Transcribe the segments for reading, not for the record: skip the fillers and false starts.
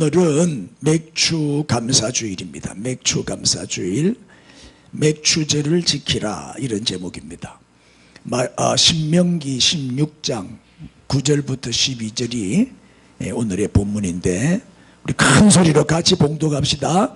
오늘은 맥주 감사주일입니다. 맥주 감사주일, 맥주제를 지키라, 이런 제목입니다. 신명기 16장 9절부터 12절이 오늘의 본문인데, 우리 큰 소리로 같이 봉독합시다.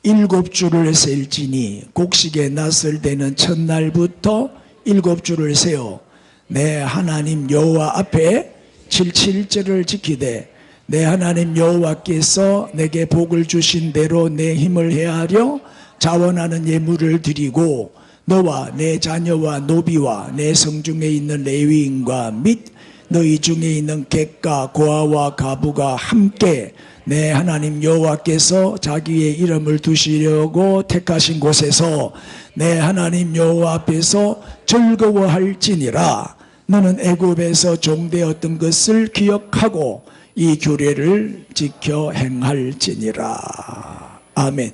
7주를 셀지니 곡식에 낫을 때는 첫날부터 7주를 세어 내 하나님 여호와 앞에 77절을 지키되 내 하나님 여호와께서 내게 복을 주신 대로 내 힘을 헤아려 자원하는 예물을 드리고 너와 내 자녀와 노비와 내 성중에 있는 레위인과 및 너희 중에 있는 객과 고아와 가부가 함께 내 하나님 여호와께서 자기의 이름을 두시려고 택하신 곳에서 내 하나님 여호와 앞에서 즐거워할지니라. 너는 애굽에서 종되었던 것을 기억하고 이 규례를 지켜 행할지니라. 아멘.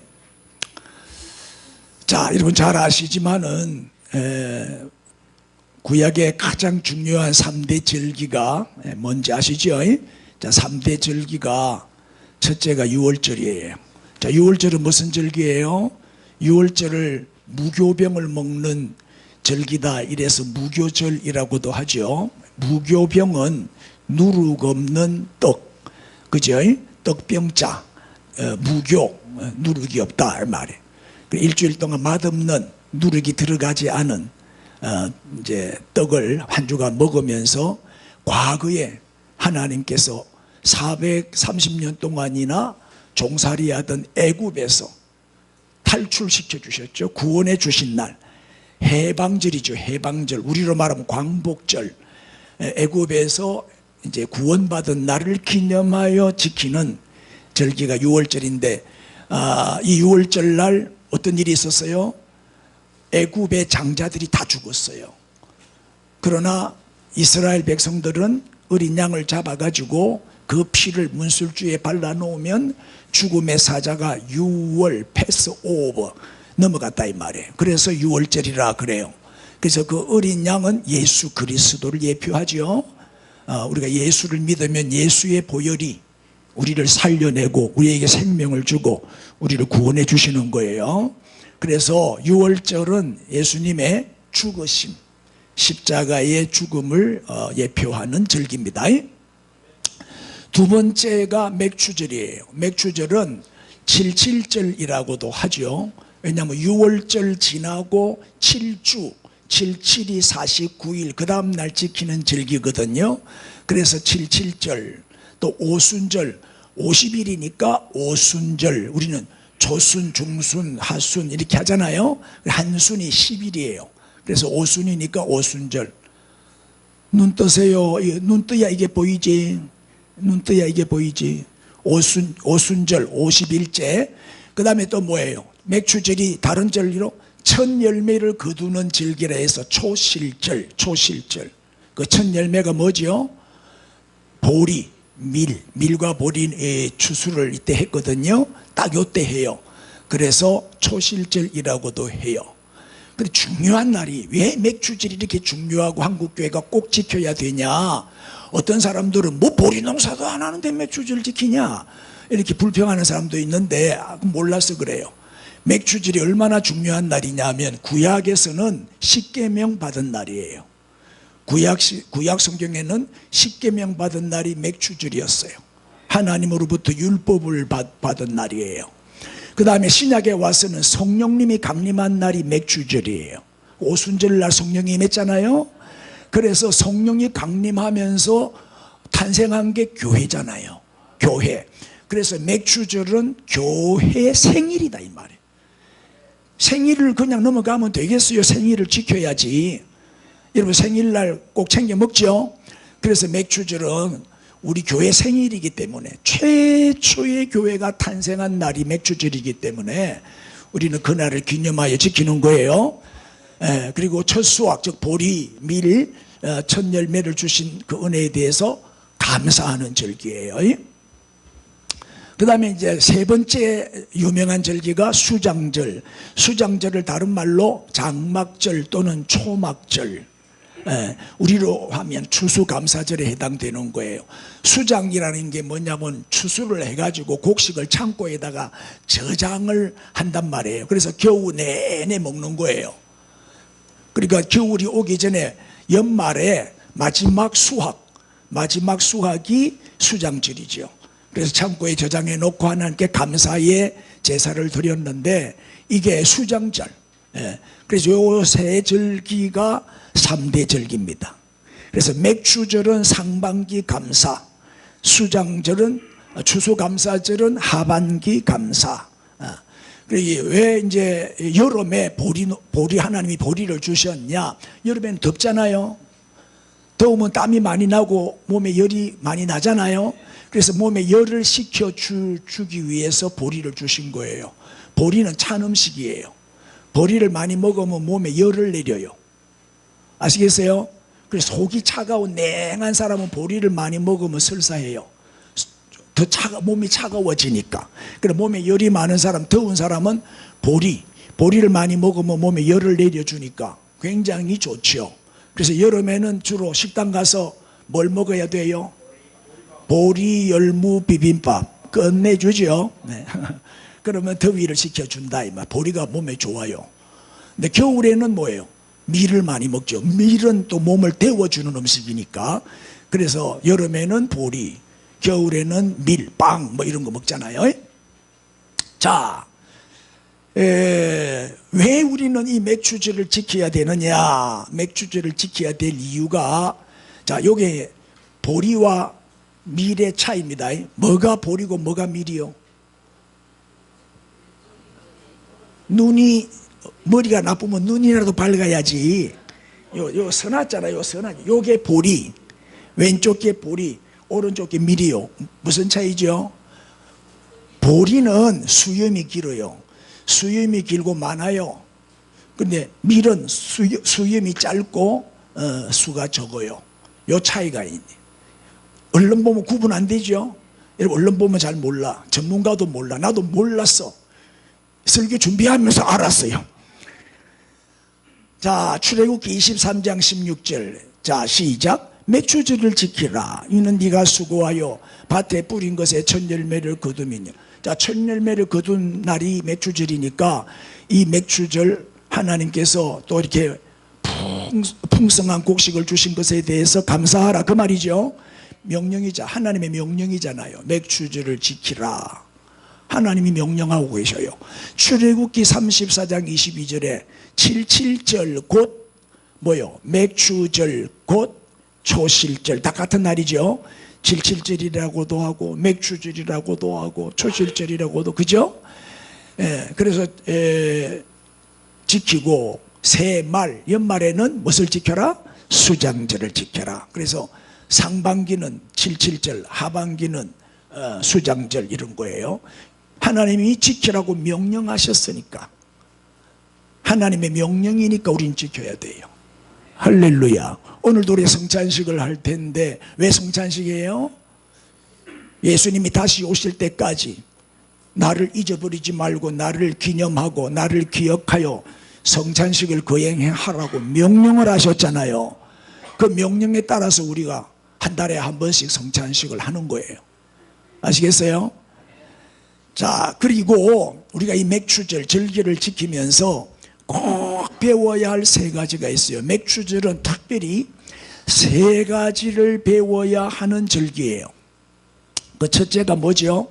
자, 여러분 잘 아시지만은 구약의 가장 중요한 3대 절기가 뭔지 아시죠? 자, 3대 절기가 첫째가 유월절이에요. 자, 유월절은 무슨 절기예요? 유월절을 무교병을 먹는 절기다, 이래서 무교절이라고도 하죠. 무교병은 누룩 없는 떡, 그죠? 떡병자, 무교, 누룩이 없다 말이에요. 일주일 동안 맛없는 누룩이 들어가지 않은 이제 떡을 한 주간 먹으면서 과거에 하나님께서 430년 동안이나 종살이하던 애굽에서 탈출시켜 주셨죠. 구원해 주신 날, 해방절이죠. 해방절, 우리로 말하면 광복절. 애굽에서 이제 구원받은 날을 기념하여 지키는 절기가 유월절인데, 이 유월절 날 어떤 일이 있었어요? 애굽의 장자들이 다 죽었어요. 그러나 이스라엘 백성들은 어린 양을 잡아가지고 그 피를 문술주에 발라놓으면 죽음의 사자가 유월 패스오버 넘어갔다 이 말이에요. 그래서 유월절이라 그래요. 그래서 그 어린 양은 예수 그리스도를 예표하죠. 우리가 예수를 믿으면 예수의 보혈이 우리를 살려내고 우리에게 생명을 주고 우리를 구원해 주시는 거예요. 그래서 유월절은 예수님의 죽으심, 십자가의 죽음을 예표하는 절기입니다. 두 번째가 맥주절이에요. 맥주절은 77절이라고도 하죠. 왜냐하면 유월절 지나고 7주, 77이 49일, 그 다음 날 지키는 절기거든요. 그래서 77절, 또 오순절, 50일이니까 오순절, 우리는 조순, 중순, 하순 이렇게 하잖아요. 한순이 10일이에요. 그래서 오순이니까 오순절. 눈 뜨세요. 눈 떠야 이게 보이지. 눈 떠야 이게 보이지. 오순절 50일째. 그 다음에 또 뭐예요? 맥주절이 다른 절기로 첫 열매를 거두는 절기라 해서 초실절. 그 첫 열매가 뭐죠? 보리, 밀과 보리의 추수를 이때 했거든요. 딱 요때 해요. 그래서 초실절이라고도 해요. 근데 중요한 날이, 왜 맥주절이 이렇게 중요하고 한국교회가 꼭 지켜야 되냐? 어떤 사람들은 뭐 보리 농사도 안 하는데 맥주절 지키냐? 이렇게 불평하는 사람도 있는데 몰라서 그래요. 맥주절이 얼마나 중요한 날이냐면 구약에서는 십계명 받은 날이에요. 구약 성경에는 십계명 받은 날이 맥주절이었어요. 하나님으로부터 율법을 받은 날이에요. 그 다음에 신약에 와서는 성령님이 강림한 날이 맥주절이에요. 오순절 날 성령이 임했잖아요. 그래서 성령이 강림하면서 탄생한 게 교회잖아요. 교회. 그래서 맥주절은 교회 생일이다 이 말이에요. 생일을 그냥 넘어가면 되겠어요? 생일을 지켜야지. 여러분 생일날 꼭 챙겨 먹죠? 그래서 맥주절은 우리 교회 생일이기 때문에, 최초의 교회가 탄생한 날이 맥주절이기 때문에 우리는 그날을 기념하여 지키는 거예요. 그리고 첫 수확, 즉 보리, 밀, 첫 열매를 주신 그 은혜에 대해서 감사하는 절기예요. 그 다음에 이제 세 번째 유명한 절기가 수장절. 수장절을 다른 말로 장막절 또는 초막절, 우리로 하면 추수감사절에 해당되는 거예요. 수장이라는 게 뭐냐면 추수를 해가지고 곡식을 창고에다가 저장을 한단 말이에요. 그래서 겨우 내내 먹는 거예요. 그러니까 겨울이 오기 전에 연말에 마지막 수확이 수장절이죠. 그래서 창고에 저장해 놓고 하나님께 감사의 제사를 드렸는데 이게 수장절. 그래서 요 세 절기가 3대 절기입니다. 그래서 맥추절은 상반기 감사, 수장절은 추수감사절은 하반기 감사. 왜 이제 여름에 보리 하나님이 보리를 주셨냐? 여름에는 덥잖아요. 더우면 땀이 많이 나고 몸에 열이 많이 나잖아요. 그래서 몸에 열을 식혀주기 위해서 보리를 주신 거예요. 보리는 찬 음식이에요. 보리를 많이 먹으면 몸에 열을 내려요. 아시겠어요? 그래서 속이 차가운 냉한 사람은 보리를 많이 먹으면 설사해요. 몸이 차가워지니까. 그래 몸에 열이 많은 사람, 더운 사람은 보리를 많이 먹으면 몸에 열을 내려주니까 굉장히 좋죠. 그래서 여름에는 주로 식당 가서 뭘 먹어야 돼요? 보리 열무 비빔밥 끝내주죠. 네. 그러면 더위를 식혀준다 이 말. 보리가 몸에 좋아요. 근데 겨울에는 뭐예요? 밀을 많이 먹죠. 밀은 또 몸을 데워주는 음식이니까. 그래서 여름에는 보리, 겨울에는 밀, 빵 뭐 이런 거 먹잖아요. 자, 왜 우리는 이 맥추절을 지켜야 되느냐? 맥추절을 지켜야 될 이유가, 자, 요게 보리와 밀의 차이입니다. 뭐가 보리고 뭐가 밀이요? 머리가 나쁘면 눈이라도 밝아야지. 요 선하잖아요. 요게 보리, 왼쪽 게 보리, 오른쪽 게 밀이요. 무슨 차이죠? 보리는 수염이 길어요. 수염이 길고 많아요. 근데 밀은 수염이 짧고 수가 적어요. 요 차이가 있네. 얼른 보면 구분 안 되죠. 여러분 얼른 보면 잘 몰라. 전문가도 몰라. 나도 몰랐어. 설교 준비하면서 알았어요. 자, 출애굽기 23장 16절. 자, 시작. 맥추절을 지키라. 이는 네가 수고하여 밭에 뿌린 것에 첫 열매를 거두미니. 자, 첫 열매를 거둔 날이 맥추절이니까 이 맥추절 하나님께서 또 이렇게 풍성한 곡식을 주신 것에 대해서 감사하라 그 말이죠. 하나님의 명령이잖아요. 맥추절을 지키라. 하나님이 명령하고 계셔요. 출애굽기 34장 22절에 77절 곧 뭐요? 맥추절 곧 초실절 다 같은 날이죠. 77절이라고도 하고 맥추절이라고도 하고 초실절이라고도, 그죠? 그래서 지키고 새말 연말에는 무엇을 지켜라? 수장절을 지켜라. 그래서 상반기는 77절, 하반기는 수장절 이런 거예요. 하나님이 지키라고 명령하셨으니까, 하나님의 명령이니까 우린 지켜야 돼요. 할렐루야. 오늘도 우리 성찬식을 할 텐데 왜 성찬식이에요? 예수님이 다시 오실 때까지 나를 잊어버리지 말고 나를 기념하고 나를 기억하여 성찬식을 거행하라고 명령을 하셨잖아요. 그 명령에 따라서 우리가 한 달에 한 번씩 성찬식을 하는 거예요. 아시겠어요? 자, 그리고 우리가 이 맥추절 절기를 지키면서 꼭 배워야 할 세 가지가 있어요. 맥추절은 특별히 세 가지를 배워야 하는 절기예요. 그 첫째가 뭐죠?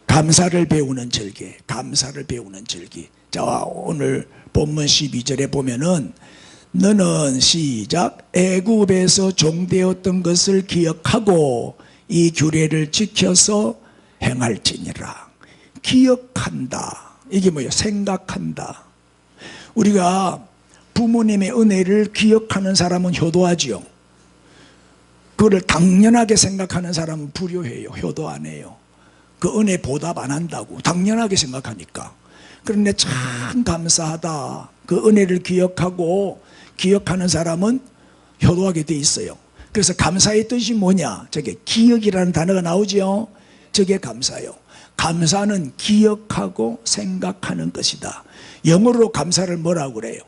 감사를 배우는 절기. 감사를 배우는 절기. 자, 오늘 본문 12절에 보면은 너는 시작 애굽에서 종되었던 것을 기억하고 이 규례를 지켜서 행할지니라. 기억한다. 이게 뭐예요? 생각한다. 우리가 부모님의 은혜를 기억하는 사람은 효도하지요. 그거를 당연하게 생각하는 사람은 불효해요. 효도 안 해요. 그 은혜 보답 안 한다고 당연하게 생각하니까. 그런데 참 감사하다. 그 은혜를 기억하고 기억하는 사람은 효도하게 돼 있어요. 그래서 감사의 뜻이 뭐냐? 저게 기억이라는 단어가 나오죠. 저게 감사요. 감사는 기억하고 생각하는 것이다. 영어로 감사를 뭐라고 그래요?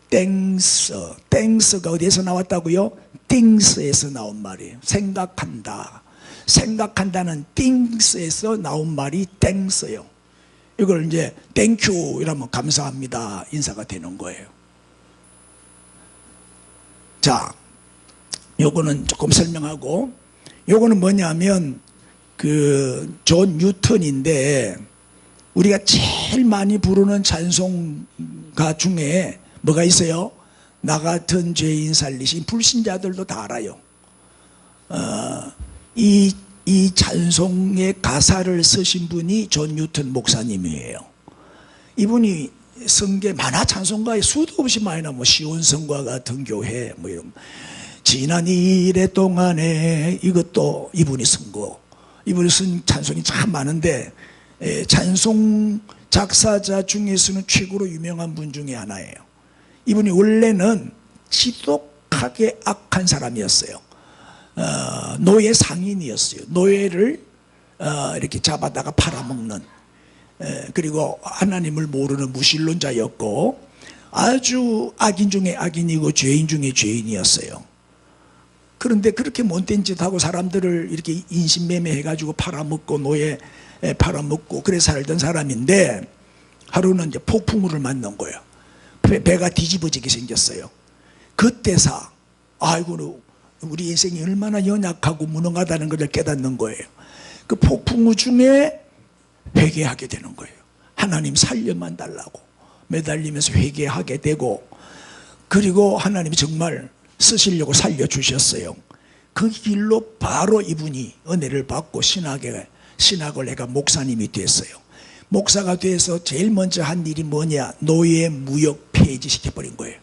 땡스가 어디에서 나왔다고요? 띵스에서 나온 말이에요. 생각한다. 생각한다는 띵스에서 나온 말이 땡스예요. 이걸 이제 땡큐 이러면 감사합니다 인사가 되는 거예요. 자, 요거는 조금 설명하고, 요거는 뭐냐면 그 존 뉴턴인데, 우리가 제일 많이 부르는 찬송가 중에 뭐가 있어요? 나 같은 죄인 살리신, 불신자들도 다 알아요. 이 찬송의 가사를 쓰신 분이 존 뉴턴 목사님이에요. 이분이 성계 만화 찬송가에 수도 없이 많이 나와. 뭐 시온성과 같은 교회 뭐 이런, 지난 2일 동안에 이것도 이분이 쓴 거. 이분이 쓴 찬송이 참 많은데, 찬송 작사자 중에서는 최고로 유명한 분 중에 하나예요. 이분이 원래는 지독하게 악한 사람이었어요. 노예 상인이었어요. 노예를 이렇게 잡아다가 팔아먹는, 그리고 하나님을 모르는 무신론자였고, 아주 악인 중에 악인이고 죄인 중에 죄인이었어요. 그런데 그렇게 못된 짓하고 사람들을 이렇게 인신매매해가지고 팔아먹고, 노예 팔아먹고 그래 살던 사람인데, 하루는 이제 폭풍우를 만난 거예요. 배가 뒤집어지게 생겼어요. 그때서 아이고 우리 인생이 얼마나 연약하고 무능하다는 것을 깨닫는 거예요. 그 폭풍우 중에 회개하게 되는 거예요. 하나님 살려만 달라고 매달리면서 회개하게 되고, 그리고 하나님이 정말 쓰시려고 살려주셨어요. 그 길로 바로 이분이 은혜를 받고 신학을 해가 목사님이 됐어요. 목사가 돼서 제일 먼저 한 일이 뭐냐? 노예 무역 폐지시켜버린 거예요.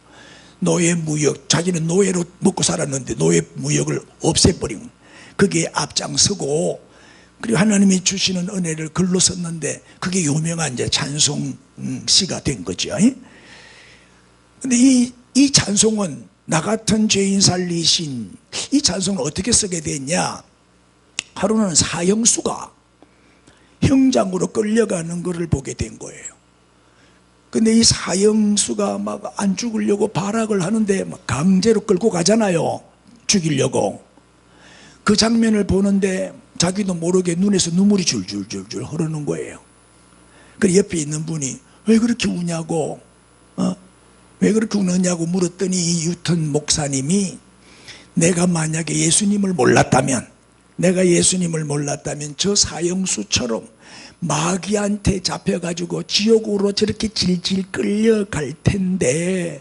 노예 무역, 자기는 노예로 먹고 살았는데 노예 무역을 없애버린, 그게 앞장서고, 그리고 하나님이 주시는 은혜를 글로 썼는데 그게 유명한 이제 찬송 시가 된 거죠. 근데 이 찬송은 나 같은 죄인 살리신, 이 찬송을 어떻게 쓰게 됐냐? 하루는 사형수가 형장으로 끌려가는 것을 보게 된 거예요. 근데 이 사형수가 막 안 죽으려고 발악을 하는데 막 강제로 끌고 가잖아요. 죽이려고. 그 장면을 보는데 자기도 모르게 눈에서 눈물이 줄줄줄줄 흐르는 거예요. 그 옆에 있는 분이 왜 그렇게 우냐고, 왜 그렇게 우느냐고 물었더니 이 뉴턴 목사님이, 내가 만약에 예수님을 몰랐다면 저 사형수처럼 마귀한테 잡혀가지고 지옥으로 저렇게 질질 끌려갈 텐데,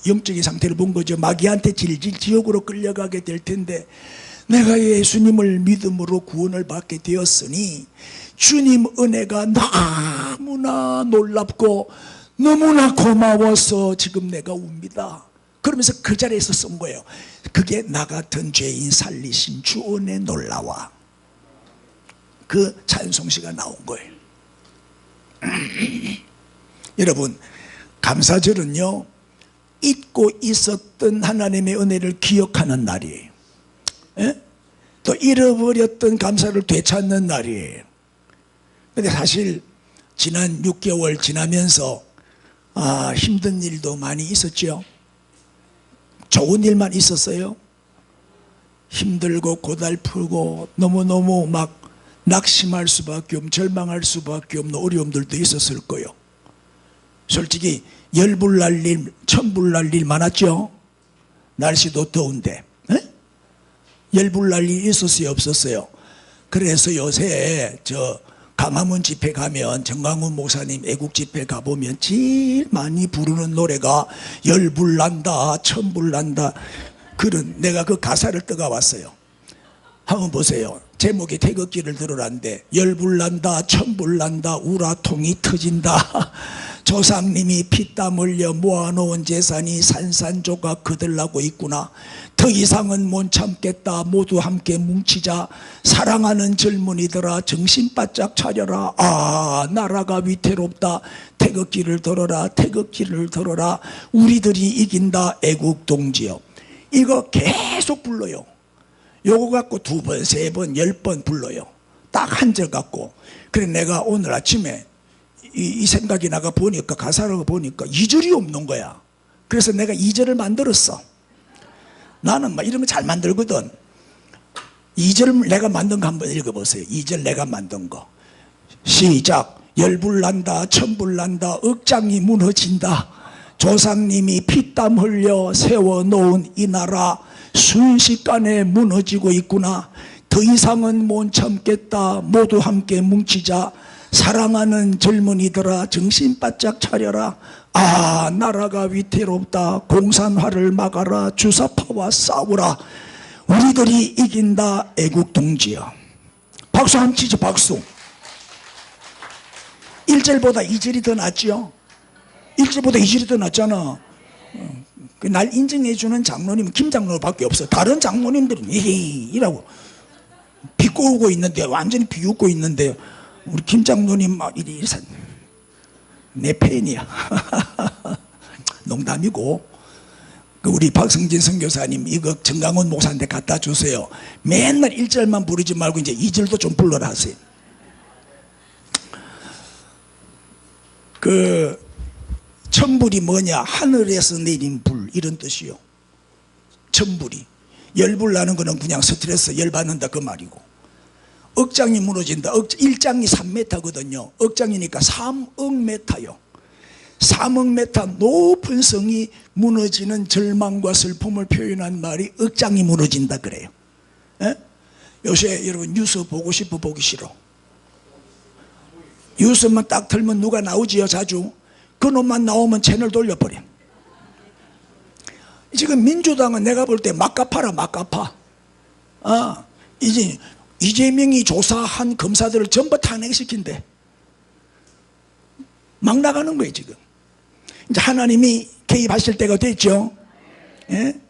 영적인 상태를 본 거죠. 마귀한테 질질 지옥으로 끌려가게 될 텐데, 내가 예수님을 믿음으로 구원을 받게 되었으니 주님 은혜가 너무나 놀랍고 너무나 고마워서 지금 내가 웁니다. 그러면서 그 자리에서 쓴 거예요. 그게 나 같은 죄인 살리신 주 은혜 놀라워. 그 찬송시가 나온 거예요. 여러분, 감사절은요, 잊고 있었던 하나님의 은혜를 기억하는 날이에요. 또 잃어버렸던 감사를 되찾는 날이에요. 근데 사실 지난 6개월 지나면서 힘든 일도 많이 있었죠. 좋은 일만 있었어요? 힘들고 고달프고 너무너무 막 낙심할 수밖에 없는, 절망할 수밖에 없는 어려움들도 있었을 거예요. 솔직히 열불 날 일, 천불 날 일 많았죠. 날씨도 더운데 열불 날 일 있었어요, 없었어요? 그래서 요새 저 강화문 집회 가면, 정강훈 목사님 애국 집회 가보면 제일 많이 부르는 노래가 열불 난다, 천불 난다. 그런, 내가 그 가사를 떠가왔어요. 한번 보세요. 제목이 태극기를 들으라는데, 열불 난다, 천불 난다, 우라통이 터진다. 조상님이 피땀 흘려 모아놓은 재산이 산산조각 거들나고 있구나. 더 이상은 못 참겠다. 모두 함께 뭉치자. 사랑하는 젊은이들아, 정신 바짝 차려라. 나라가 위태롭다. 태극기를 들어라, 태극기를 들어라. 우리들이 이긴다. 애국동지여. 이거 계속 불러요. 요거 갖고 2번, 3번, 10번 불러요. 딱 한 절 갖고. 그래 내가 오늘 아침에 이 생각이 나가 보니까, 가사를 보니까 2절이 없는 거야. 그래서 내가 2절을 만들었어. 나는 막 이런 거 잘 만들거든. 2절 내가 만든 거 한번 읽어보세요. 2절 내가 만든 거. 시작. 열불난다, 천불난다, 억장이 무너진다. 조상님이 피땀 흘려 세워놓은 이 나라 순식간에 무너지고 있구나. 더 이상은 못 참겠다. 모두 함께 뭉치자. 사랑하는 젊은이들아, 정신 바짝 차려라. 아, 나라가 위태롭다. 공산화를 막아라. 주사파와 싸우라. 우리들이 이긴다. 애국동지여. 박수 한번 치죠. 박수. 1절보다 2절이 더 낫죠. 1절보다 2절이 더 낫잖아. 날 인정해주는 장로님은 김 장로밖에 없어. 다른 장로님들은 이라고 비꼬고 있는데, 완전히 비웃고 있는데, 우리 김 장로님 막 이리 내 팬이야. 농담이고. 우리 박성진 선교사님 이거 정강훈 목사한테 갖다 주세요. 맨날 1절만 부르지 말고 이제 2절도 좀 불러라 하세요. 그 천불이 뭐냐? 하늘에서 내린 불, 이런 뜻이요. 천불이. 열불 나는 거는 그냥 스트레스, 열받는다 그 말이고. 억장이 무너진다. 1장이 3m거든요. 억장이니까 3억 메타요. 3억 메타 높은 성이 무너지는 절망과 슬픔을 표현한 말이 억장이 무너진다 그래요. 에? 요새 여러분 뉴스 보고 싶어, 보기 싫어? 뉴스만 딱 틀면 누가 나오지요? 자주. 그 놈만 나오면 채널 돌려버려. 지금 민주당은 내가 볼 때 막가파라, 막가파. 이제 이재명이 조사한 검사들을 전부 탄핵시킨대. 막 나가는 거예요 지금. 이제 하나님이 개입하실 때가 됐죠. 예?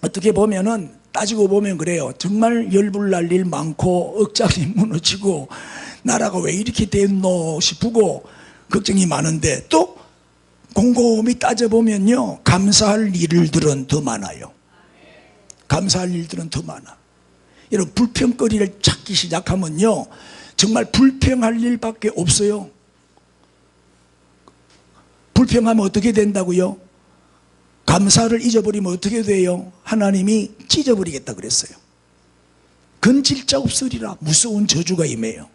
어떻게 보면은, 따지고 보면 그래요. 정말 열불날 일 많고 억장이 무너지고 나라가 왜 이렇게 됐노 싶고 걱정이 많은데, 또 곰곰이 따져보면요, 감사할 일들은 더 많아요. 감사할 일들은 더 많아. 여러분, 불평거리를 찾기 시작하면요, 정말 불평할 일밖에 없어요. 불평하면 어떻게 된다고요? 감사를 잊어버리면 어떻게 돼요? 하나님이 찢어버리겠다 그랬어요. 건질 자 없으리라. 무서운 저주가 임해요.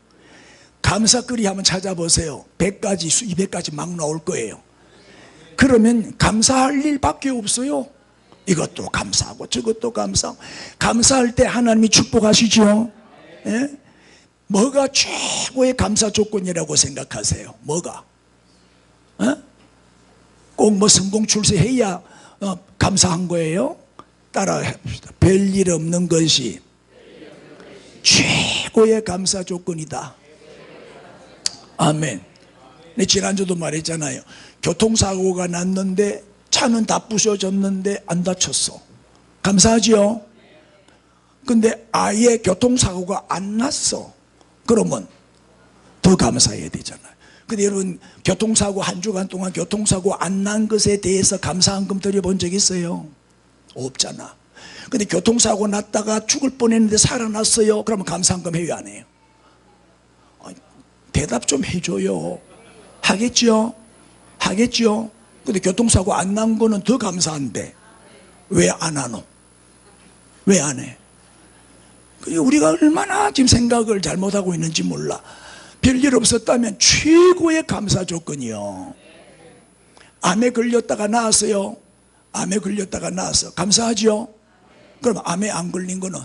감사거리 한번 찾아보세요. 100가지, 200가지 막 나올 거예요. 그러면 감사할 일밖에 없어요. 이것도 감사하고 저것도 감사하고. 감사할 때 하나님이 축복하시죠. 예? 뭐가 최고의 감사 조건이라고 생각하세요? 뭐가? 꼭 뭐 성공 출세해야 감사한 거예요? 따라해 봅시다. 별일 없는 것이 최고의 감사 조건이다. 아멘. 네, 지난주도 말했잖아요. 교통사고가 났는데 차는 다 부셔졌는데 안 다쳤어. 감사하죠? 근데 아예 교통사고가 안 났어. 그러면 더 감사해야 되잖아요. 근데 여러분, 교통사고 한 주간 동안 교통사고 안 난 것에 대해서 감사한금 드려본 적 있어요? 없잖아. 근데 교통사고 났다가 죽을 뻔했는데 살아났어요. 그러면 감사한금 해요, 안 해요? 대답 좀 해줘요. 하겠죠? 하겠죠? 근데 교통사고 안 난 거는 더 감사한데 왜 안 하노? 왜 안 해? 우리가 얼마나 지금 생각을 잘못하고 있는지 몰라. 별일 없었다면 최고의 감사 조건이요. 암에 걸렸다가 나았어요. 암에 걸렸다가 나았어. 감사하죠? 그럼 암에 안 걸린 거는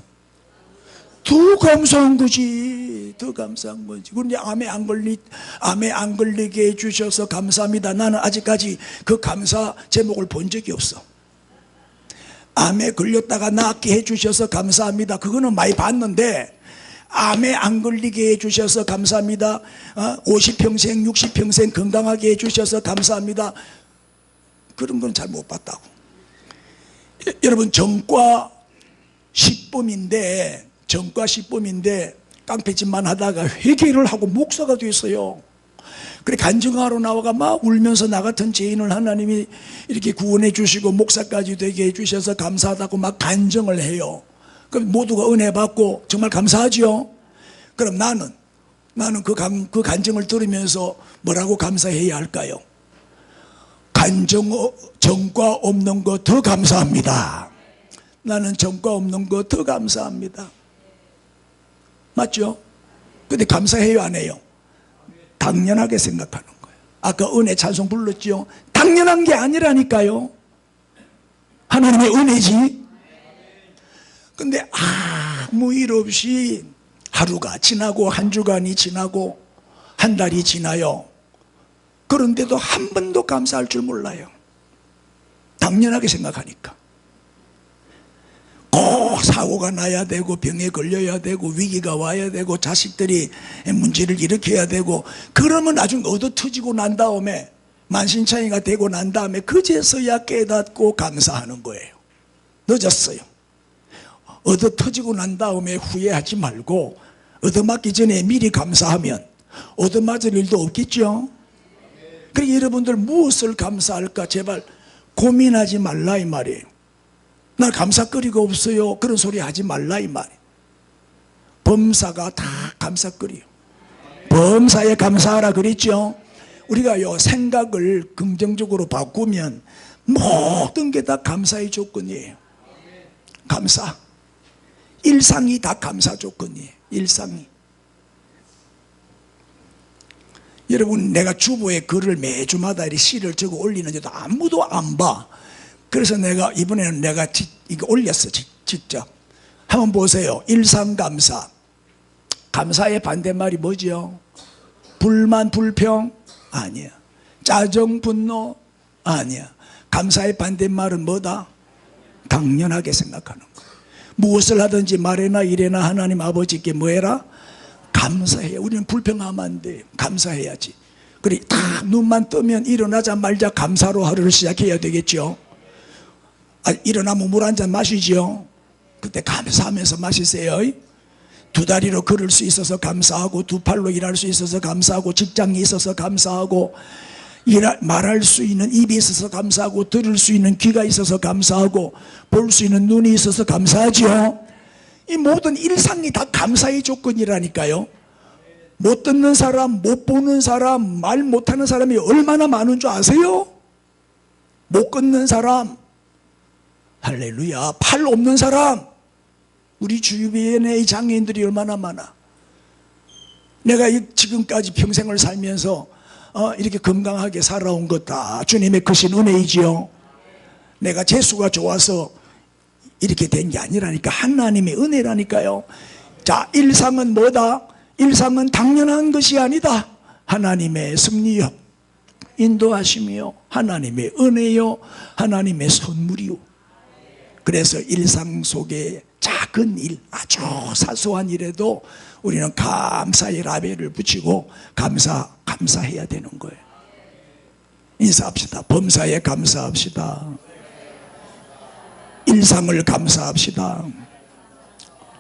더 감사한 거지. 더 감사한 거지. 그런데 암에 안 걸리게 해주셔서 감사합니다. 나는 아직까지 그 감사 제목을 본 적이 없어. 암에 걸렸다가 낫게 해주셔서 감사합니다. 그거는 많이 봤는데, 암에 안 걸리게 해주셔서 감사합니다. 50평생 60평생 건강하게 해주셔서 감사합니다. 그런 건 잘 못 봤다고. 여러분, 전과 10범인데 깡패짓만 하다가 회개를 하고 목사가 됐어요. 그래 간증하러 나와가 막 울면서 나 같은 죄인을 하나님이 이렇게 구원해 주시고 목사까지 되게 해주셔서 감사하다고 막 간증을 해요. 그럼 모두가 은혜 받고 정말 감사하죠. 그럼 나는 나는 그 간증을 들으면서 뭐라고 감사해야 할까요? 정과 없는 거 더 감사합니다. 나는 정과 없는 거 더 감사합니다. 맞죠? 근데 감사해요, 안 해요? 당연하게 생각하는 거예요. 아까 은혜 찬송 불렀죠? 당연한 게 아니라니까요. 하나님의 은혜지. 근데 아무 일 없이 하루가 지나고 한 주간이 지나고 한 달이 지나요. 그런데도 한 번도 감사할 줄 몰라요. 당연하게 생각하니까. 꼭 사고가 나야 되고 병에 걸려야 되고 위기가 와야 되고 자식들이 문제를 일으켜야 되고 그러면 나중에 얻어 터지고 난 다음에 만신창이가 되고 난 다음에 그제서야 깨닫고 감사하는 거예요. 늦었어요. 얻어 터지고 난 다음에 후회하지 말고 얻어맞기 전에 미리 감사하면 얻어맞을 일도 없겠죠. 그러니까 여러분들 무엇을 감사할까 제발 고민하지 말라 이 말이에요. 나 감사거리가 없어요. 그런 소리 하지 말라 이 말이에요. 범사가 다 감사거리요. 범사에 감사하라 그랬죠. 우리가요 생각을 긍정적으로 바꾸면 모든 게 다 감사의 조건이에요. 감사. 일상이 다 감사 조건이에요. 일상이. 여러분 내가 주보에 글을 매주마다 이렇게 시를 적어 올리는데도 아무도 안 봐. 그래서 내가 이번에는 내가 이거 올렸어. 직접 한번 보세요. 일상감사. 감사의 반대말이 뭐죠? 불만 불평? 아니야. 짜증 분노? 아니야. 감사의 반대말은 뭐다? 당연하게 생각하는 거예요. 무엇을 하든지 말해나 이래나 하나님 아버지께 뭐해라? 감사해. 우리는 불평하면 안 돼요. 감사해야지. 그래 딱 눈만 뜨면 일어나자마자 감사로 하루를 시작해야 되겠죠. 일어나면 물 한 잔 마시죠. 그때 감사하면서 마시세요. 두 다리로 걸을 수 있어서 감사하고 두 팔로 일할 수 있어서 감사하고 직장이 있어서 감사하고 말할 수 있는 입이 있어서 감사하고 들을 수 있는 귀가 있어서 감사하고 볼 수 있는 눈이 있어서 감사하죠. 이 모든 일상이 다 감사의 조건이라니까요. 못 듣는 사람, 못 보는 사람, 말 못하는 사람이 얼마나 많은 줄 아세요? 못 걷는 사람, 할렐루야, 팔 없는 사람, 우리 주변의 장애인들이 얼마나 많아. 내가 지금까지 평생을 살면서 이렇게 건강하게 살아온 것 다 주님의 크신 은혜이지요. 내가 재수가 좋아서 이렇게 된 게 아니라니까 하나님의 은혜라니까요. 자, 일상은 뭐다? 일상은 당연한 것이 아니다. 하나님의 섭리요, 인도하심이요, 하나님의 은혜요, 하나님의 선물이요. 그래서 일상 속에 작은 일, 아주 사소한 일에도 우리는 감사의 라벨을 붙이고 감사해야 되는 거예요. 인사합시다. 범사에 감사합시다. 일상을 감사합시다.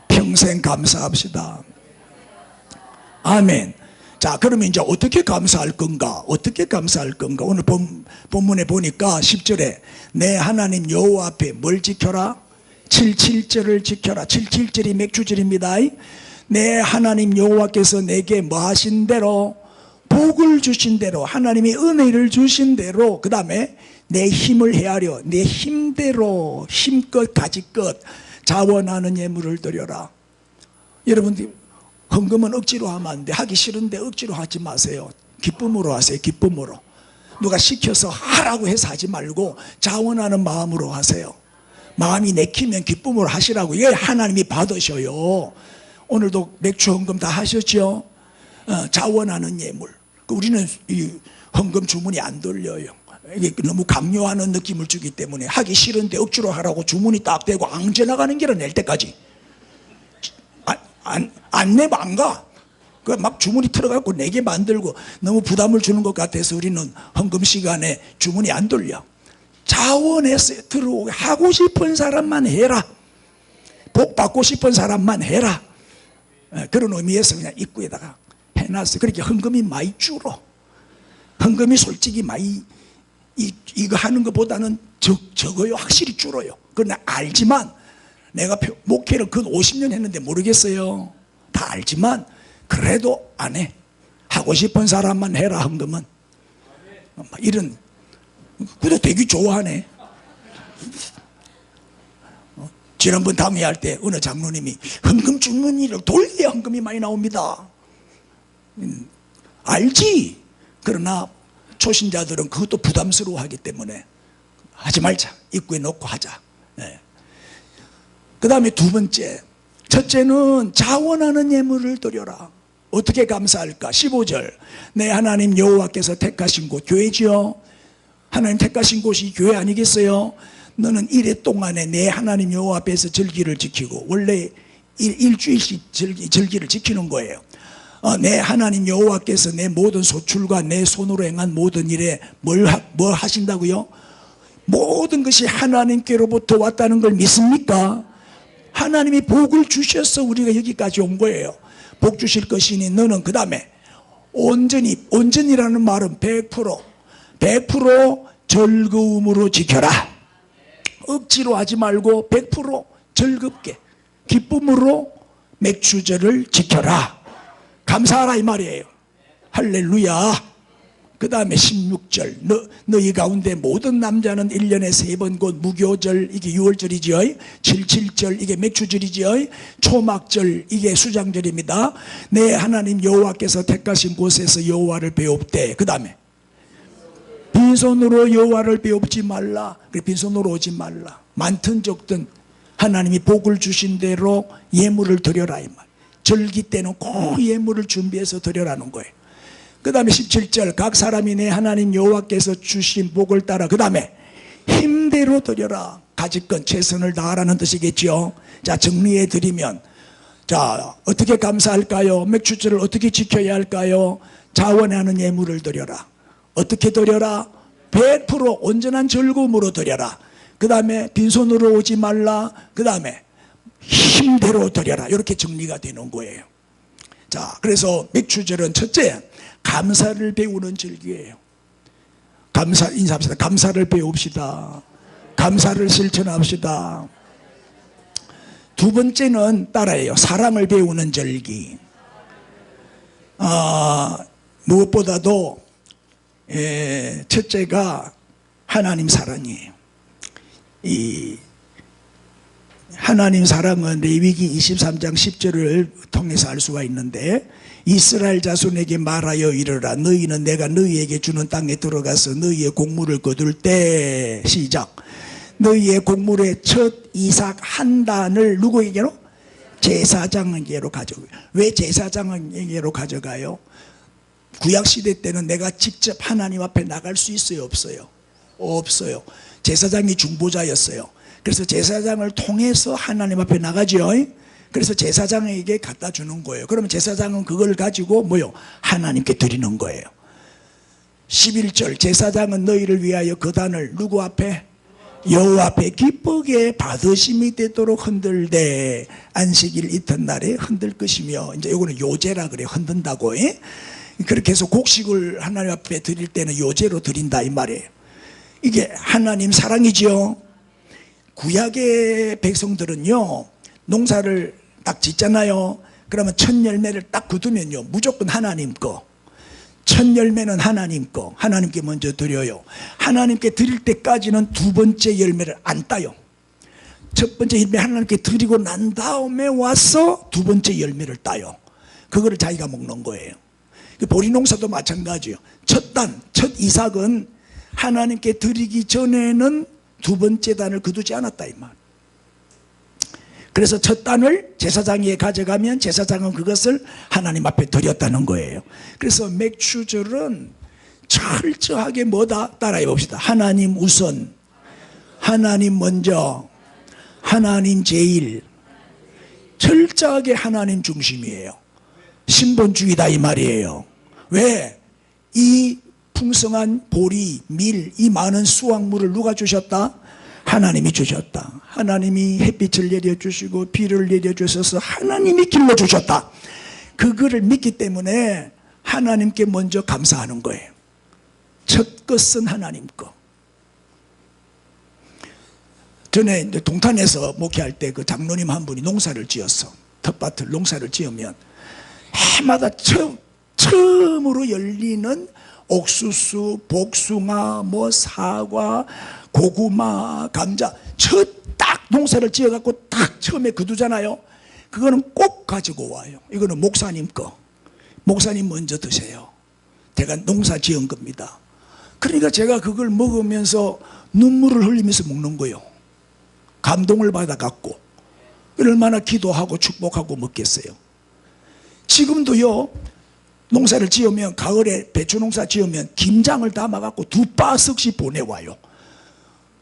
평생 감사합시다. 아멘. 자, 그러면 이제 어떻게 감사할 건가? 어떻게 감사할 건가? 오늘 본문에 보니까 10절에 내 하나님 여호와 앞에 뭘 지켜라? 77절을 지켜라. 77절이 맥주절입니다. 내 하나님 여호와께서 내게 뭐 하신 대로, 복을 주신 대로, 하나님의 은혜를 주신 대로, 그 다음에 내 힘을 헤아려 내 힘대로 힘껏 가지껏 자원하는 예물을 드려라. 여러분들 헌금은 억지로 하면 안 돼. 하기 싫은데 억지로 하지 마세요. 기쁨으로 하세요. 기쁨으로. 누가 시켜서 하라고 해서 하지 말고 자원하는 마음으로 하세요. 마음이 내키면 기쁨으로 하시라고. 이게 하나님이 받으셔요. 오늘도 맥주 헌금 다 하셨죠? 자원하는 예물. 우리는 이 헌금 주문이 안 돌려요. 이게 너무 강요하는 느낌을 주기 때문에 하기 싫은데 억지로 하라고 주문이 딱 되고 앙제 나가는 길을 낼 때까지 안 내면 안 가. 막 주문이 틀어갖고 내게 만들고 너무 부담을 주는 것 같아서 우리는 헌금 시간에 주문이 안 돌려. 자원해서 들어오게 하고 싶은 사람만 해라. 복 받고 싶은 사람만 해라. 그런 의미에서 그냥 입구에다가 해놨어요. 그렇게 헌금이 많이 줄어. 헌금이 솔직히 많이 이거 하는 것보다는 적어요. 확실히 줄어요. 그러나 알지만 내가 목회를 근 50년 했는데 모르겠어요. 다 알지만 그래도 안 해. 하고 싶은 사람만 해라 헌금은. 이런 그도 되게 좋아하네. 지난번 당회할 때 어느 장로님이 헌금 주머니를 돌려야 헌금이 많이 나옵니다. 알지. 그러나 초신자들은 그것도 부담스러워하기 때문에 하지 말자. 입구에 놓고 하자. 네. 그 다음에 두 번째, 첫째는 자원하는 예물을 드려라. 어떻게 감사할까? 15절, 내 하나님 여호와께서 택하신 곳, 교회지요. 하나님 택하신 곳이 교회 아니겠어요? 너는 이래 동안에 내 하나님 여호와 앞에서 절기를 지키고, 원래 일주일씩 절기를 지키는 거예요. 내 하나님 여호와께서 내 모든 소출과 내 손으로 행한 모든 일에 뭘 하신다고요? 모든 것이 하나님께로부터 왔다는 걸 믿습니까? 하나님이 복을 주셔서 우리가 여기까지 온 거예요. 복 주실 것이니 너는 그 다음에 온전이라는 말은 100% 즐거움으로 지켜라. 억지로 하지 말고 100% 즐겁게 기쁨으로 맥주절을 지켜라. 감사하라 이 말이에요. 할렐루야. 그 다음에 16절, 너희 가운데 모든 남자는 1년에 3번 곧 무교절, 이게 6월절이지요. 77절, 이게 맥주절이지요. 초막절, 이게 수장절입니다. 내 하나님 여호와께서 택하신 곳에서 여호와를 배웁되, 그 다음에 빈손으로 여호와를 배웁지 말라. 빈손으로 오지 말라. 많든 적든 하나님이 복을 주신 대로 예물을 드려라 이 말. 절기 때는 꼭 예물을 준비해서 드려라는 거예요. 그 다음에 17절, 각 사람이 내 하나님 여호와께서 주신 복을 따라, 그 다음에 힘대로 드려라. 가지건 최선을 다하라는 뜻이겠죠. 자, 정리해 드리면, 자, 어떻게 감사할까요? 맥주절을 어떻게 지켜야 할까요? 자원하는 예물을 드려라. 어떻게 드려라? 100% 온전한 즐거움으로 드려라. 그 다음에 빈손으로 오지 말라. 그 다음에 힘대로 드려라. 이렇게 정리가 되는 거예요. 자, 그래서 맥주절은 첫째, 감사를 배우는 절기예요. 인사합시다. 감사를 배웁시다. 감사를 실천합시다. 두 번째는 따라해요. 사랑을 배우는 절기. 무엇보다도 첫째가 하나님 사랑이에요. 이 하나님 사랑은 레위기 23장 10절을 통해서 알 수가 있는데, 이스라엘 자손에게 말하여 이르라. 너희는 내가 너희에게 주는 땅에 들어가서 너희의 곡물을 거둘 때, 시작, 너희의 곡물의 첫 이삭 한 단을 누구에게로? 제사장에게로 가져가요. 왜 제사장에게로 가져가요? 구약시대 때는 내가 직접 하나님 앞에 나갈 수 있어요? 없어요? 없어요. 제사장이 중보자였어요. 그래서 제사장을 통해서 하나님 앞에 나가죠. 그래서 제사장에게 갖다 주는 거예요. 그러면 제사장은 그걸 가지고 뭐요? 하나님께 드리는 거예요. 11절, 제사장은 너희를 위하여 그 단을 누구 앞에? 여호와 앞에 기쁘게 받으심이 되도록 흔들되 안식일 이튿날에 흔들 것이며, 이제 이거는 요제라 그래요. 흔든다고. 그렇게 해서 곡식을 하나님 앞에 드릴 때는 요제로 드린다 이 말이에요. 이게 하나님 사랑이죠. 구약의 백성들은요, 농사를 딱 짓잖아요. 그러면 첫 열매를 딱 거두면요, 무조건 하나님 거. 첫 열매는 하나님 거. 하나님께 먼저 드려요. 하나님께 드릴 때까지는 두 번째 열매를 안 따요. 첫 번째 열매 하나님께 드리고 난 다음에 와서 두 번째 열매를 따요. 그거를 자기가 먹는 거예요. 보리 농사도 마찬가지예요. 첫 단, 첫 이삭은 하나님께 드리기 전에는 두 번째 단을 거두지 않았다 이 말. 그래서 첫 단을 제사장에게 가져가면 제사장은 그것을 하나님 앞에 드렸다는 거예요. 그래서 맥주절은 철저하게 뭐다? 따라해 봅시다. 하나님 우선, 하나님 먼저, 하나님 제일. 철저하게 하나님 중심이에요. 신본주의다 이 말이에요. 왜? 이 풍성한 보리, 밀, 이 많은 수확물을 누가 주셨다? 하나님이 주셨다. 하나님이 햇빛을 내려주시고 비를 내려주셔서 하나님이 길러주셨다. 그거를 믿기 때문에 하나님께 먼저 감사하는 거예요. 첫 것은 하나님 거. 전에 이제 동탄에서 목회할 때 그 장로님 한 분이 농사를 지었어. 텃밭을 농사를 지으면 해마다 처음으로 열리는 옥수수, 복숭아, 뭐 사과, 고구마, 감자 첫 딱 농사를 지어갖고 딱 처음에 거두잖아요. 그거는 꼭 가지고 와요. 이거는 목사님 거. 목사님 먼저 드세요. 제가 농사 지은 겁니다. 그러니까 제가 그걸 먹으면서 눈물을 흘리면서 먹는 거예요. 감동을 받아갖고 얼마나 기도하고 축복하고 먹겠어요. 지금도요, 농사를 지으면 가을에 배추 농사 지으면 김장을 담아갖고 2바석씩 보내와요.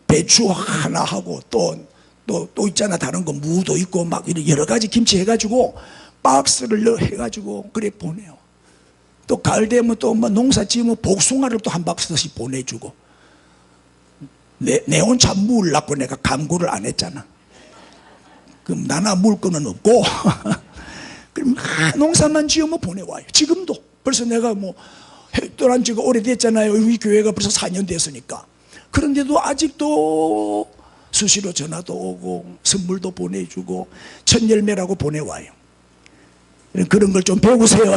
배추 하나 하고 또 있잖아, 다른 거 무도 있고 막 여러 가지 김치 해가지고 박스를 해가지고 그래 보내요. 또 가을 되면 또 뭐 농사 지으면 복숭아를 또 한 박스씩 보내주고. 내 혼자 물라고 내가 강구를 안 했잖아. 그럼 나나 물 거는 없고 그럼 농사만 지으면 보내와요. 지금도 벌써 내가 뭐 떠난 지가 오래됐잖아요. 우리 교회가 벌써 4년 됐으니까. 그런데도 아직도 수시로 전화도 오고 선물도 보내주고 첫 열매라고 보내와요. 그런 걸 좀 배우세요.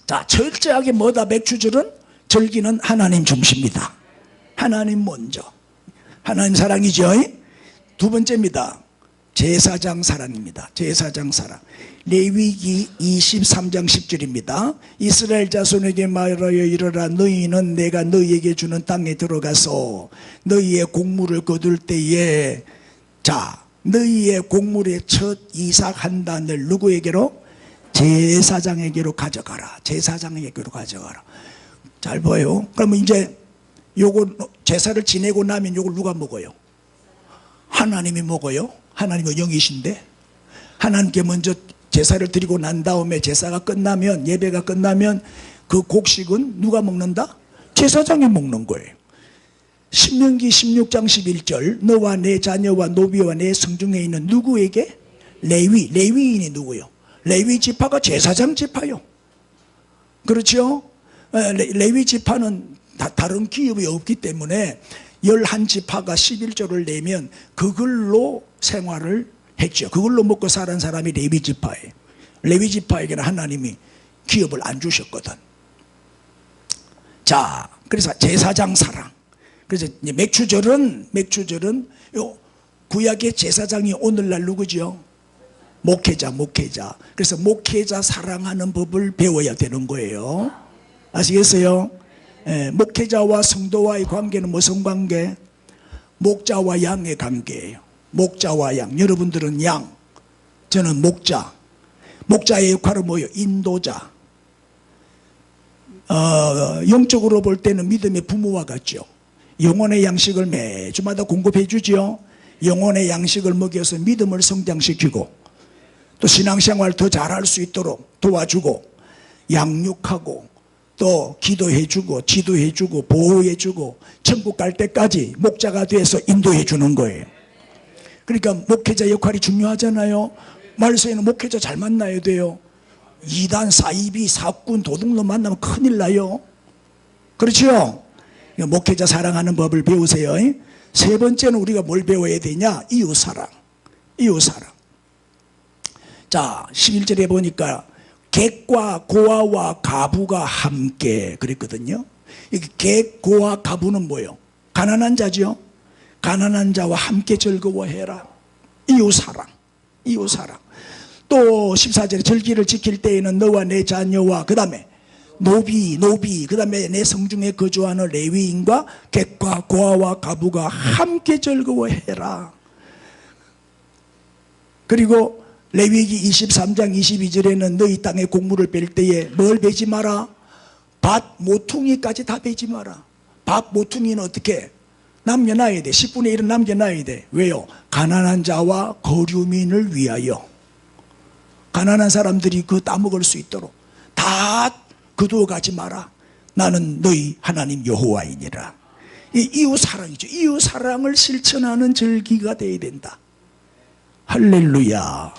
자, 철저하게 뭐다? 맥주절은 절기는 하나님 중심이다. 하나님 먼저. 하나님 사랑이죠. 두 번째입니다. 제사장 사랑입니다. 제사장 사랑. 레위기 23장 10절입니다. 이스라엘 자손에게 말하여 이르라. 너희는 내가 너희에게 주는 땅에 들어가서 너희의 곡물을 거둘 때에, 자, 너희의 곡물의 첫 이삭 한 단을 누구에게로? 제사장에게로 가져가라. 제사장에게로 가져가라. 잘 보여요. 그러면 이제 요거 제사를 지내고 나면 요걸 누가 먹어요? 하나님이 먹어요. 하나님은 영이신데 하나님께 먼저 제사를 드리고 난 다음에 제사가 끝나면, 예배가 끝나면 그 곡식은 누가 먹는다? 제사장이 먹는 거예요. 신명기 16장 11절 너와 내 자녀와 노비와 내 성중에 있는 누구에게? 레위인이 누구요? 레위 지파가 제사장 지파요. 그렇죠? 레위 지파는 다른 기업이 없기 때문에 11지파가 11조를 내면 그걸로 생활을 했죠. 그걸로 먹고 사는 사람이 레위 지파예요. 레위 지파에게는 하나님이 기업을 안 주셨거든. 자, 그래서 제사장 사랑. 그래서 이제 맥주절은 요 구약의 제사장이 오늘날 누구죠? 목회자. 그래서 목회자 사랑하는 법을 배워야 되는 거예요. 아시겠어요? 목회자와 성도와의 관계는 무슨 관계? 목자와 양의 관계예요. 목자와 양. 여러분들은 양, 저는 목자. 목자의 역할은 뭐예요? 인도자. 영적으로 볼 때는 믿음의 부모와 같죠. 영혼의 양식을 매주마다 공급해 주죠. 영혼의 양식을 먹여서 믿음을 성장시키고 또 신앙생활 더 잘할 수 있도록 도와주고 양육하고 또 기도해주고 지도해주고 보호해주고 천국 갈 때까지 목자가 돼서 인도해주는 거예요. 그러니까 목회자 역할이 중요하잖아요. 말세에는 목회자 잘 만나야 돼요. 이단, 사이비, 사꾼, 도둑놈 만나면 큰일 나요. 그렇죠? 목회자 사랑하는 법을 배우세요. 세 번째는 우리가 뭘 배워야 되냐? 이웃사랑. 이웃사랑. 자, 11절에 보니까 객과 고아와 가부가 함께 그랬거든요. 객, 고아, 가부는 뭐예요? 가난한 자죠. 가난한 자와 함께 즐거워해라. 이웃사랑. 이웃사랑. 또 14절에 절기를 지킬 때에는 너와 내 자녀와 그 다음에 노비 그 다음에 내 성중에 거주하는 레위인과 객과 고아와 가부가 함께 즐거워해라. 그리고 레위기 23장 22절에는 너희 땅에 곡물을 뺄 때에 뭘 베지 마라? 밭 모퉁이까지 다 베지 마라. 밭 모퉁이는 어떻게? 남겨놔야 돼. 10분의 1은 남겨놔야 돼. 왜요? 가난한 자와 거류민을 위하여. 가난한 사람들이 그거 따먹을 수 있도록 다 거두어가지 마라. 나는 너희 하나님 여호와이니라. 이웃사랑이죠. 이웃사랑을 실천하는 절기가 돼야 된다. 할렐루야.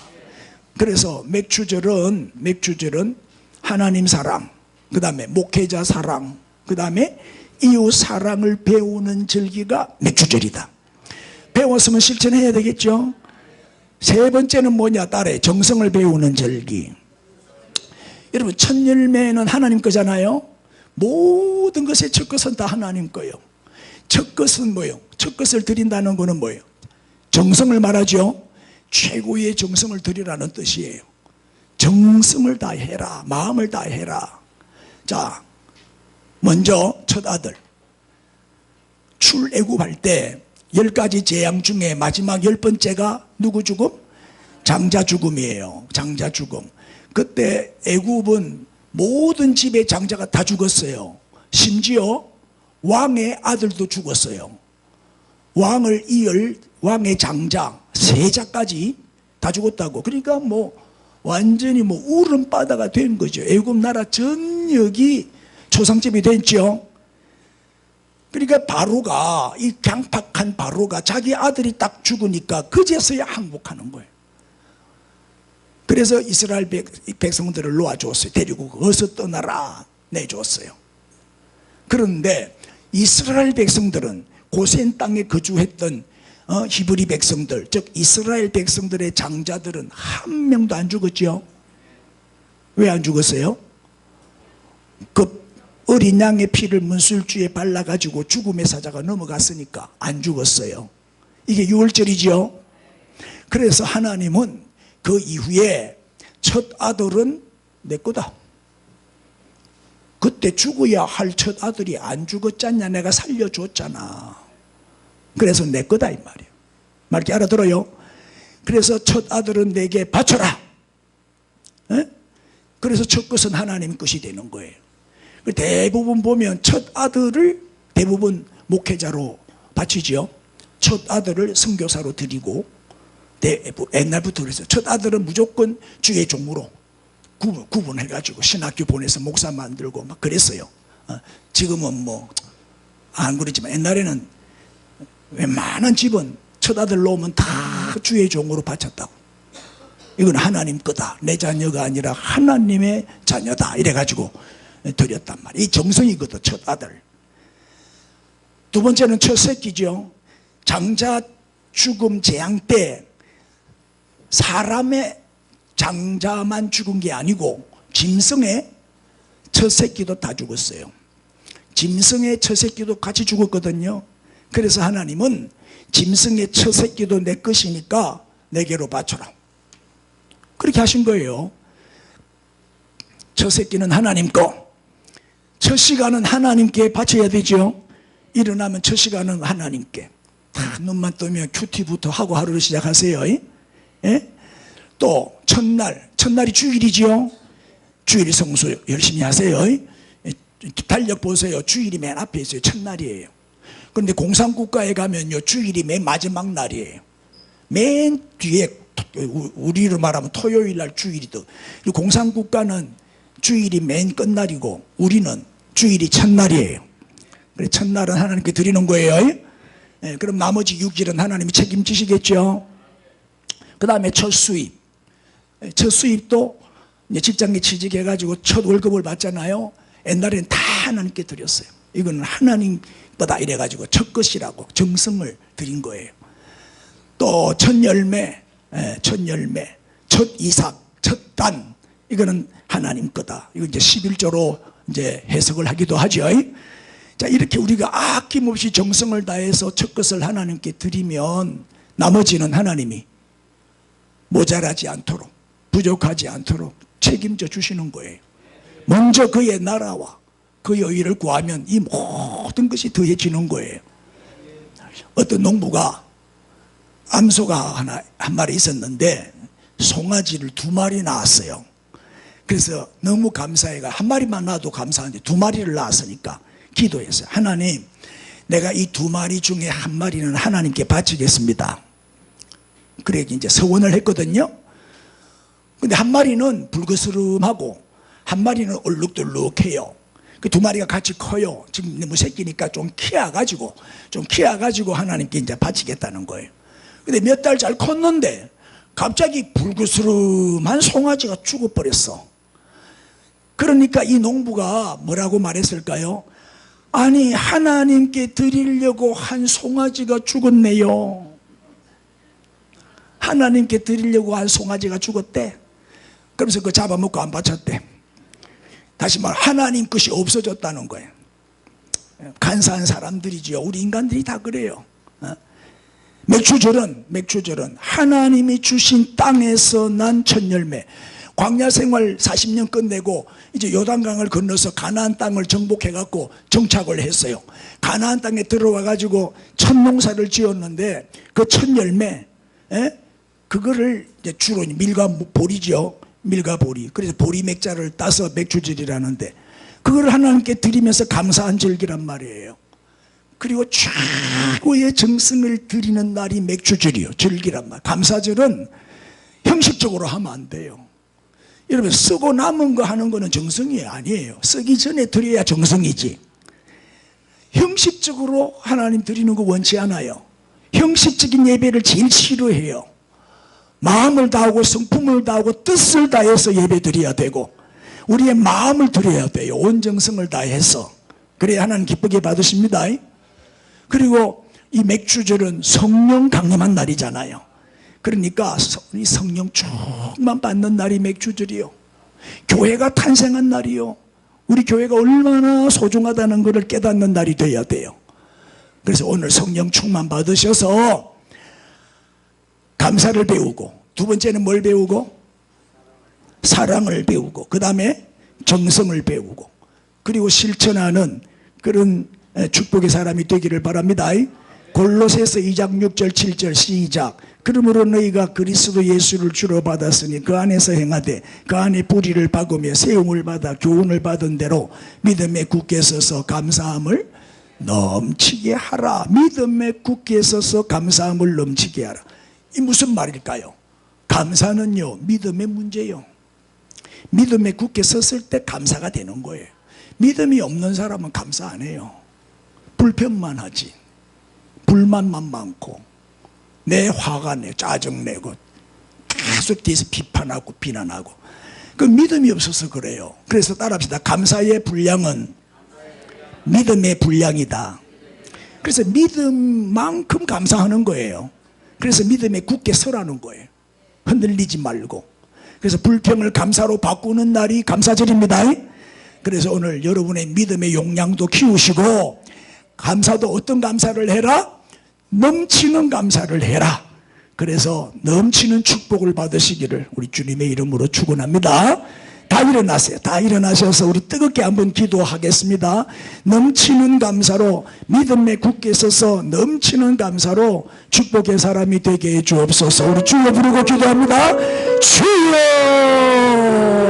그래서 맥주절은 하나님 사랑, 그 다음에 목회자 사랑, 그 다음에 이웃 사랑을 배우는 절기가 맥주절이다. 배웠으면 실천해야 되겠죠. 세 번째는 뭐냐? 딸의 정성을 배우는 절기. 여러분 첫 열매는 하나님 거잖아요. 모든 것의 첫 것은 다 하나님 거예요. 첫 것은 뭐예요? 첫 것을 드린다는 것은 뭐예요? 정성을 말하죠. 최고의 정성을 드리라는 뜻이에요. 정성을 다해라, 마음을 다해라. 자, 먼저 첫 아들 출애굽할 때 10가지 재앙 중에 마지막 10번째가 누구 죽음? 장자 죽음이에요. 장자 죽음. 그때 애굽은 모든 집의 장자가 다 죽었어요. 심지어 왕의 아들도 죽었어요. 왕을 이을 왕의 장자 세자까지 다 죽었다고. 그러니까 뭐 완전히 뭐 울음바다가 된 거죠. 애굽 나라 전역이 초상집이 됐죠. 그러니까 바로가, 이 강팍한 바로가 자기 아들이 딱 죽으니까 그제서야 항복하는 거예요. 그래서 이스라엘 백성들을 놓아줬어요. 데리고 어서 떠나라 내줬어요. 그런데 이스라엘 백성들은 고센 땅에 거주했던 히브리 백성들, 즉 이스라엘 백성들의 장자들은 한 명도 안 죽었죠. 왜 안 죽었어요? 그 어린 양의 피를 문술주에 발라가지고 죽음의 사자가 넘어갔으니까 안 죽었어요. 이게 6월절이죠. 그래서 하나님은 그 이후에 첫 아들은 내 거다. 그때 죽어야 할 첫 아들이 안 죽었잖냐. 내가 살려줬잖아. 그래서 내 거다 이 말이에요. 말기 알아들어요? 그래서 첫 아들은 내게 바쳐라. 에? 그래서 첫 것은 하나님 것이 되는 거예요. 대부분 보면 첫 아들을 대부분 목회자로 바치죠. 첫 아들을 선교사로 드리고, 옛날부터 그래서 첫 아들은 무조건 주의 종으로 구분해가지고 신학교 보내서 목사 만들고 막 그랬어요. 지금은 뭐 안 그러지만 옛날에는 웬만한 집은 첫 아들 놓으면 다 주의 종으로 바쳤다고. 이건 하나님 거다. 내 자녀가 아니라 하나님의 자녀다. 이래가지고 드렸단 말이에요. 이 정성이거든, 첫 아들. 두 번째는 첫 새끼죠. 장자 죽음 재앙 때 사람의 장자만 죽은 게 아니고 짐승의 첫 새끼도 다 죽었어요. 짐승의 첫 새끼도 같이 죽었거든요. 그래서 하나님은 짐승의 첫 새끼도 내 것이니까 내게로 바쳐라. 그렇게 하신 거예요. 첫 새끼는 하나님 거. 첫 시간은 하나님께 바쳐야 되죠. 일어나면 첫 시간은 하나님께. 눈만 뜨면 큐티부터 하고 하루를 시작하세요. 예? 또 첫날이 주일이죠. 주일 성수 열심히 하세요. 달력 보세요. 주일이 맨 앞에 있어요. 첫날이에요. 그런데 공산국가에 가면요, 주일이 맨 마지막 날이에요. 맨 뒤에, 우리로 말하면 토요일 날 주일이더. 공산국가는 주일이 맨 끝날이고 우리는 주일이 첫날이에요. 그래서 첫날은 하나님께 드리는 거예요. 예, 그럼 나머지 6일은 하나님이 책임지시겠죠. 그 다음에 첫 수입. 첫 수입도 이제 직장에 취직해가지고 첫 월급을 받잖아요. 옛날에는 다 하나님께 드렸어요. 이건 하나님 거다 이래가지고 첫 것이라고 정성을 드린 거예요. 또 첫 열매, 첫 이삭, 첫 단, 이거는 하나님 거다. 이거 이제 11조로 이제 해석을 하기도 하죠. 자, 이렇게 우리가 아낌없이 정성을 다해서 첫 것을 하나님께 드리면 나머지는 하나님이 모자라지 않도록, 부족하지 않도록 책임져 주시는 거예요. 먼저 그의 나라와 그의 의를 구하면 이 모든 것이 더해지는 거예요. 어떤 농부가 암소가 한 마리 있었는데 송아지를 2마리 낳았어요. 그래서 너무 감사해가 한 마리만 낳아도 감사한데 2마리를 낳았으니까 기도했어요. 하나님, 내가 이 2마리 중에 한 마리는 하나님께 바치겠습니다. 그래 이제 서원을 했거든요. 근데 한 마리는 불그스름하고 한 마리는 얼룩덜룩해요. 그 2마리가 같이 커요. 지금 너무 새끼니까 좀 키워가지고 하나님께 이제 바치겠다는 거예요. 근데 몇 달 잘 컸는데 갑자기 불그스름한 송아지가 죽어버렸어. 그러니까 이 농부가 뭐라고 말했을까요? 아니, 하나님께 드리려고 한 송아지가 죽었네요. 하나님께 드리려고 한 송아지가 죽었대. 그러면서 그거 잡아먹고 안 바쳤대. 다시 말 하나님 것이 없어졌다는 거예요. 간사한 사람들이지요. 우리 인간들이 다 그래요. 맥주절은 하나님이 주신 땅에서 난 첫 열매. 광야 생활 40년 끝내고 이제 요단강을 건너서 가나안 땅을 정복해 갖고 정착을 했어요. 가나안 땅에 들어와 가지고 첫 농사를 지었는데 그 첫 열매, 그거를 이제 주로 밀과 보리죠. 밀과 보리. 그래서 보리 맥자를 따서 맥주절이라는데 그걸 하나님께 드리면서 감사한 절기란 말이에요. 그리고 최고의 정성을 드리는 날이 맥주절이요. 절기란 말. 감사절은 형식적으로 하면 안 돼요. 여러분, 쓰고 남은 거 하는 거는 정성이 아니에요. 쓰기 전에 드려야 정성이지. 형식적으로 하나님 드리는 거 원치 않아요. 형식적인 예배를 제일 싫어해요. 마음을 다하고 성품을 다하고 뜻을 다해서 예배 드려야 되고 우리의 마음을 드려야 돼요. 온 정성을 다해서. 그래야 하나님 기쁘게 받으십니다. 그리고 이 맥주절은 성령 강림한 날이잖아요. 그러니까 이 성령 충만 받는 날이 맥주절이요. 교회가 탄생한 날이요. 우리 교회가 얼마나 소중하다는 것을 깨닫는 날이 돼야 돼요. 그래서 오늘 성령 충만 받으셔서 감사를 배우고, 두 번째는 뭘 배우고? 사랑을 배우고, 그 다음에 정성을 배우고, 그리고 실천하는 그런 축복의 사람이 되기를 바랍니다. 골로새서 2장 6절 7절 시작. 그러므로 너희가 그리스도 예수를 주로 받았으니 그 안에서 행하되 그 안에 뿌리를 박으며 세움을 받아 교훈을 받은 대로 믿음에 굳게 서서 감사함을 넘치게 하라. 믿음에 굳게 서서 감사함을 넘치게 하라. 이 무슨 말일까요? 감사는요, 믿음의 문제예요. 믿음에 굳게 섰을 때 감사가 되는 거예요. 믿음이 없는 사람은 감사 안 해요. 불평만 하지. 불만만 많고 내 화가 내 짜증내고 계속 뒤에서 비판하고 비난하고 그 믿음이 없어서 그래요. 그래서 따라합시다. 감사의 분량은 믿음의 분량이다. 그래서 믿음만큼 감사하는 거예요. 그래서 믿음에 굳게 서라는 거예요. 흔들리지 말고. 그래서 불평을 감사로 바꾸는 날이 감사절입니다. 그래서 오늘 여러분의 믿음의 용량도 키우시고 감사도 어떤 감사를 해라? 넘치는 감사를 해라. 그래서 넘치는 축복을 받으시기를 우리 주님의 이름으로 축원합니다. 다 일어나세요. 다 일어나셔서 우리 뜨겁게 한번 기도하겠습니다. 넘치는 감사로 믿음에 굳게 서서 넘치는 감사로 축복의 사람이 되게 해 주옵소서. 우리 주여 부르고 기도합니다. 주여.